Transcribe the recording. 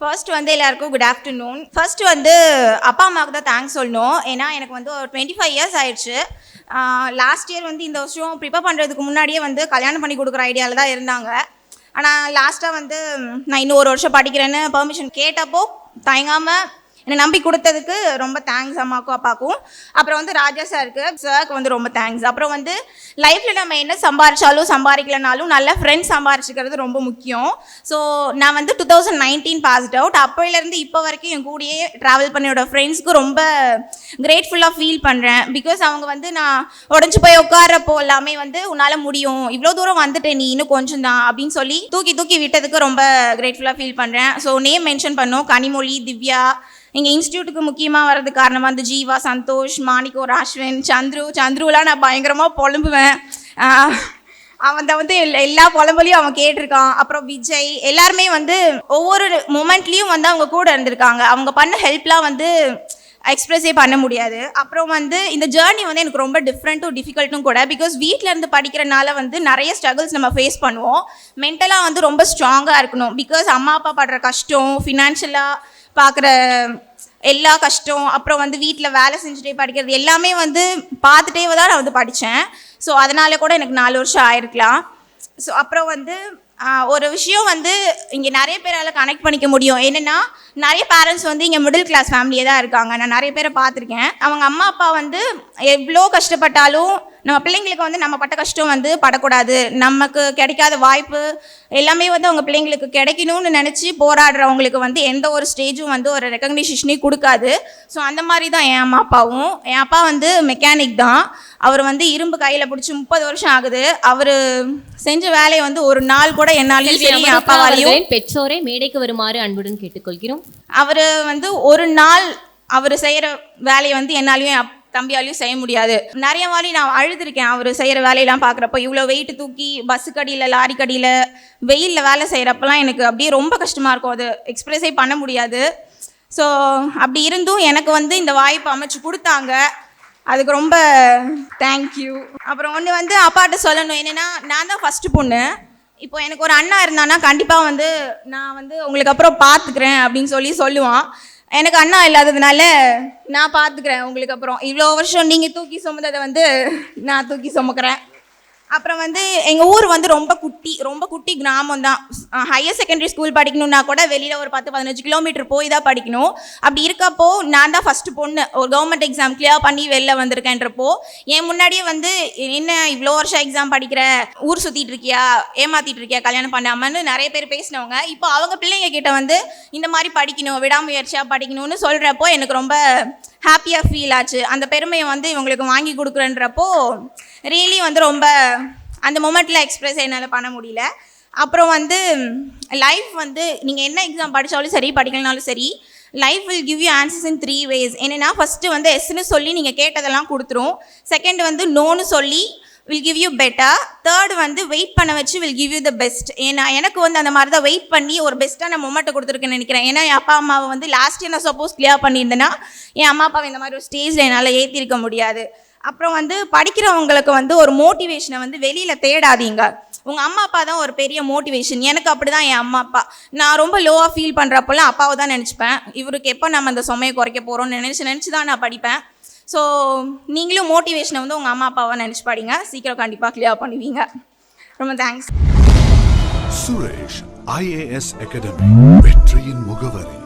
First வந்து எல்லாருக்கும் good afternoon. First வந்து அப்பா அம்மாவுக்கு தான் தேங்க்ஸ் சொல்லணும். ஏன்னா எனக்கு வந்து ஒரு 25 இயர்ஸ் ஆயிடுச்சு. லாஸ்ட் இயர் வந்து இந்த வருஷம் ப்ரிப்பேர் பண்ணுறதுக்கு முன்னாடியே வந்து கல்யாணம் பண்ணி கொடுக்குற ஐடியாவில் தான் இருந்தாங்க. ஆனால் லாஸ்ட்டாக வந்து நான் இன்னும் ஒரு வருஷம் படிக்கிறேன்னு பெர்மிஷன் கேட்டப்போ தயங்காமல் என்னை நம்பி கொடுத்ததுக்கு ரொம்ப தேங்க்ஸ் அம்மாவுக்கும் அப்பாவுக்கும். அப்புறம் வந்து ராஜா சாருக்கு வந்து ரொம்ப தேங்க்ஸ். அப்புறம் வந்து லைஃப்பில் நம்ம என்ன சம்பாரிச்சாலும் சம்பாதிக்கலனாலும் நல்ல ஃப்ரெண்ட்ஸ் சம்பாரிச்சிக்கிறது ரொம்ப முக்கியம். ஸோ நான் வந்து 2019 பாஸ்ட் அவுட். அப்போலேருந்து இப்போ வரைக்கும் என் கூடயே ட்ராவல் பண்ணியோட ஃப்ரெண்ட்ஸ்க்கு ரொம்ப கிரேட்ஃபுல்லாக ஃபீல் பண்ணுறேன். பிகாஸ் அவங்க வந்து நான் உடஞ்சி போய் உட்காரப்போ எல்லாமே வந்து உன்னால் முடியும், இவ்வளோ தூரம் வந்துட்டேன் நீ இன்னும் கொஞ்சம் தான் அப்படின்னு சொல்லி தூக்கி விட்டதுக்கு ரொம்ப கிரேட்ஃபுல்லாக ஃபீல் பண்ணுறேன். ஸோ நேம் மென்ஷன் பண்ணோம், கனிமொழி, திவ்யா. எங்கள் இன்ஸ்டியூட்டுக்கு முக்கியமாக வர்றதுக்கு காரணமாக வந்து ஜீவா, சந்தோஷ், மாணிக்கோ, ராஷ்வன், சந்துருலாம் நான் பயங்கரமாக புலம்புவேன். அவன் வந்து எல்லா புலம்பலையும் அவன் கேட்டிருக்கான். அப்புறம் விஜய், எல்லாருமே வந்து ஒவ்வொரு மூமெண்ட்லேயும் வந்து அவங்க கூட இருந்திருக்காங்க. அவங்க பண்ண ஹெல்ப்லாம் வந்து எக்ஸ்ப்ரெஸே பண்ண முடியாது. அப்புறம் வந்து இந்த ஜேர்னி வந்து எனக்கு ரொம்ப டிஃபிகல்ட்டும் கூட. பிகாஸ் வீட்டில் இருந்து படிக்கிறனால வந்து நிறைய ஸ்ட்ரகிள்ஸ் நம்ம ஃபேஸ் பண்ணுவோம். மென்டலாக வந்து ரொம்ப ஸ்ட்ராங்காக இருக்கணும். பிகாஸ் அம்மா அப்பா படுற கஷ்டம், ஃபினான்ஷியலாக பார்க்குற எல்லா கஷ்டம், அப்புறம் வந்து வீட்டில் வேலை செஞ்சுட்டே படிக்கிறது எல்லாமே வந்து பார்த்துட்டே தான் நான் வந்து படித்தேன். ஸோ அதனால கூட எனக்கு 4 வருஷம் ஆயிருக்கலாம். ஸோ அப்புறம் வந்து ஒரு விஷயம் வந்து இங்கே நிறைய பேரால் கனெக்ட் பண்ணிக்க முடியும். என்னென்னா நிறைய பேரண்ட்ஸ் வந்து இங்கே மிடில் கிளாஸ் ஃபேமிலியே தான் இருக்காங்க. நான் நிறைய பேரை பார்த்துருக்கேன். அவங்க அம்மா அப்பா வந்து எவ்வளோ கஷ்டப்பட்டாலும் நம்ம பிள்ளைங்களுக்கு வந்து நம்ம பட்ட கஷ்டம் வந்து படக்கூடாது, நமக்கு கிடைக்காத வாய்ப்பு எல்லாமே வந்து அவங்க பிள்ளைங்களுக்கு கிடைக்கணும்னு நினச்சி போராடுறவங்களுக்கு வந்து எந்த ஒரு ஸ்டேஜும் வந்து ஒரு ரெக்கக்னிஷனே கொடுக்காது. ஸோ அந்த மாதிரி தான் என் அம்மா அப்பாவும். என் அப்பா வந்து மெக்கானிக் தான். அவர் வந்து இரும்பு கையில் பிடிச்சி 30 வருஷம் ஆகுது. அவர் செஞ்ச வேலையை வந்து ஒரு நாள் கூட என்னாலையும் சரி என் அப்பாவாலையும். பெற்றோரை மேடைக்கு வருமாறு அன்புடன் கேட்டுக்கொள்கிறோம். அவர் வந்து ஒரு நாள் அவர் செய்கிற வேலையை வந்து என்னாலையும் தம்பியாலையும் செய்ய முடியாது. நிறைய வாரி நான் அழுதுருக்கேன் அவர் செய்கிற வேலையெல்லாம் பார்க்குறப்போ. இவ்வளோ வெயிட்டு தூக்கி பஸ்ஸு கடியில், லாரி கடியில், வெயிலில் வேலை செய்கிறப்பெல்லாம் எனக்கு அப்படியே ரொம்ப கஷ்டமாக இருக்கும். அது எக்ஸ்ப்ரெஸே பண்ண முடியாது. ஸோ அப்படி இருந்தும் எனக்கு வந்து இந்த வாய்ப்பு அமைச்சு கொடுத்தாங்க. அதுக்கு ரொம்ப தேங்க்யூ. அப்புறம் ஒன்று வந்து அப்பாட்ட சொல்லணும், என்னென்னா நான் தான் ஃபஸ்ட்டு பொண்ணு. இப்போ எனக்கு ஒரு அண்ணா இருந்தானா கண்டிப்பாக வந்து நான் வந்து உங்களுக்கு அப்புறம் பார்த்துக்கிறேன் அப்படின்னு சொல்லுவான். எனக்கு அண்ணா இல்லாததுனால நான் பார்த்துக்கிறேன் உங்களுக்கு அப்புறம். இவ்வளோ வருஷம் நீங்கள் தூக்கி சுமந்ததை வந்து நான் தூக்கி சுமக்கிறேன். அப்புறம் வந்து எங்கள் ஊர் வந்து ரொம்ப குட்டி கிராமம் தான். ஹையர் செகண்டரி ஸ்கூல் படிக்கணுன்னா கூட வெளியில் ஒரு 10-15 கிலோமீட்டர் போய் தான் படிக்கணும். அப்படி இருக்கப்போ நான் தான் ஃபஸ்ட்டு பொண்ணு ஒரு கவர்மெண்ட் எக்ஸாம் கிளியர் பண்ணி வெளில வந்திருக்கேன்றப்போ என் முன்னாடியே வந்து என்ன இவ்வளோ வருஷம் எக்ஸாம் படிக்கிற, ஊர் சுற்றிட்டு இருக்கியா, ஏமாற்றிட்டு இருக்கியா கல்யாணம் பண்ணாமன்னு நிறைய பேர் பேசினவங்க இப்போ அவங்க பிள்ளைங்க கிட்ட வந்து இந்த மாதிரி படிக்கணும், விடாமுயற்சியாக படிக்கணும்னு சொல்கிறப்போ எனக்கு ரொம்ப ஹாப்பியாக ஃபீல் ஆச்சு. அந்த பெருமையை வந்து இவங்களுக்கு வாங்கி கொடுக்குறேன்றப்போ ரியலி வந்து ரொம்ப அந்த மொமெண்ட்டில் எக்ஸ்ப்ரெஸ் என்னால் பண்ண முடியல. அப்புறம் வந்து லைஃப் வந்து நீங்கள் என்ன எக்ஸாம் படித்தாலும் சரி படிக்கலனாலும் சரி, life will give you answers in 3 ways. என்னென்னா ஃபஸ்ட்டு வந்து எஸ்ன்னு சொல்லி நீங்கள் கேட்டதெல்லாம் கொடுத்துரும். செகண்ட் வந்து நோன்னு சொல்லி will give you better. Third வந்து வெயிட் பண்ண வச்சு will give you the best. ஏன்னா எனக்கு வந்து அந்த மாதிரி தான் வெயிட் பண்ணி ஒரு பெஸ்ட்டான மொமெண்ட்டை கொடுத்துருக்குன்னு நினைக்கிறேன். ஏன்னா என் அப்பா அம்மாவை வந்து லாஸ்ட் இயர் நான் சப்போஸ் கிளியர் பண்ணியிருந்தேன்னா என் அம்மா அப்பாவை இந்த மாதிரி ஒரு ஸ்டேஜில் என்னால் ஏற்றிருக்க முடியாது. அப்புறம் வந்து படிக்கிறவங்களுக்கு வந்து ஒரு மோட்டிவேஷனை வந்து வெளியில் தேடாதீங்க. உங்கள் அம்மா அப்பா தான் ஒரு பெரிய மோட்டிவேஷன். எனக்கு அப்படி தான் என் அம்மா அப்பா. நான் ரொம்ப லோவாக ஃபீல் பண்ணுறப்போலாம் அப்பாவை தான் நினச்சிப்பேன். இவருக்கு எப்போ நம்ம அந்த சுமையை குறைக்க போகிறோம்னு நினச்சி தான் நான் படிப்பேன். ஸோ நீங்களும் மோட்டிவேஷனை வந்து உங்கள் அம்மா அப்பாவை நினச்சி படிங்க, சீக்கிரம் கண்டிப்பாக கிளியர் பண்ணுவீங்க. ரொம்ப தேங்க்ஸ். சுரேஷ் IAS அகாடமி, வெற்றியின் முகவரி.